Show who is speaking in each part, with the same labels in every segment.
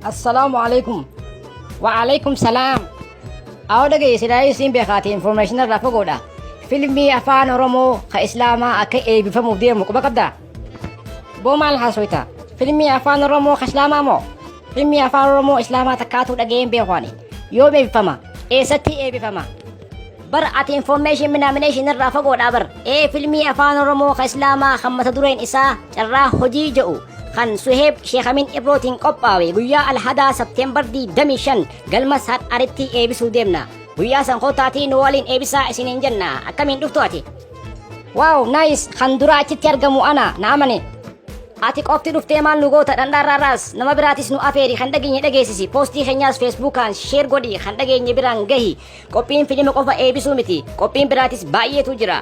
Speaker 1: Assalamu alaikum. Wa alaikum salam. Ako dhageysidaa isiin beekaati information irraa fagoodha. Filmii afaan Oromoo ka Islaamaa akka eebbifamuuf deemu quba qabdaa? Boo maal haasoyta? Filmii afaan Oromoo ka Islaamaa moo? Filmii afaan Oromoo Islaamaa takkaatuu dhageen beekwaani. Yoom eebbifama? Eessatti eebbifama? Bar ati information minaamination irraa fagoodha bar. Filmii afaan Oromoo ka Islaamaa kan mata dureen isaa carraa hojii jedhu. Kan Suheeb Sheekh Amin Ibrootiin qophaa'e guyyaa Alhadaa Septeembar 25 galma Saat Aritti eebbisuu deemna. Guyyaa san kootaatii nu waliin eebbisaa isiniin jenna. Akkamiin dhuftu ati? Waaw, nice. Kan dura achitti argamu ana na amane. Ati qofti dhuftee maal nu goota dhandhaarraarraas nama biraatis nu afeeri kan dhageenye dhageessisi. Poostii keenyaas feesbuukaan sheer godhi kan dhageenye biraan gahi. Qophiin filima qofa eebbisuu miti. Qophiin biraatis baay'eetu jira.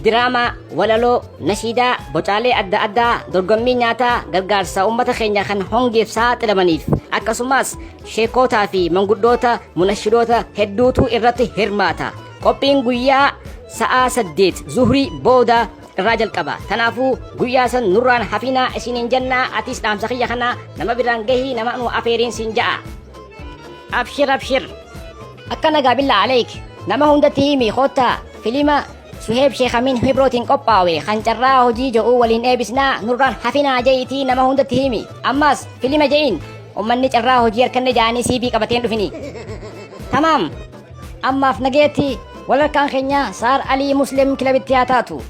Speaker 1: Diraamaa, walaloo, nashiidaa, bocaalee adda addaa, dorgommii nyaataa, gargaarsa uummata keenya kan hongeef saaxilamaniif akkasumas sheekotaa fi manguddoota munashidoota hedduutu irratti hirmaata. Qophiin guyyaa sa'aa 8 zuhrii booda irraa jalqaba. Kanaafuu guyyaa san nurraan hafinaa isiniin jennaa. Atis dhaamsa kiyya kana nama biraan gahii nama nu afeeriin siin ja'a. Abshir abshir. Akka nagaa billaa aleek nama hundatti himi koottaa filima Suheeb Sheekh Amin Ibrootiin qophaa'e kan carraa hojii jedhu waliin eebbisnaa nurraan hafinaa je'itii nama hundatti himi. Ammas filima je'iin ummanni carraa hojii harkanne ja'anii CV qabateen dhufini. Tamaam. Ammaaf nageetti walharkaan keenya Saar Alii Muslim kilabitti haa taatu.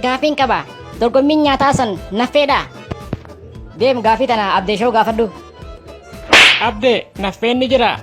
Speaker 1: Gaafiin qaba. Dorgommiin nyaataa san naffeedha. Deem gaafii tana Abdee Shoo gaafadhu.
Speaker 2: Abdee naffeen ni jira.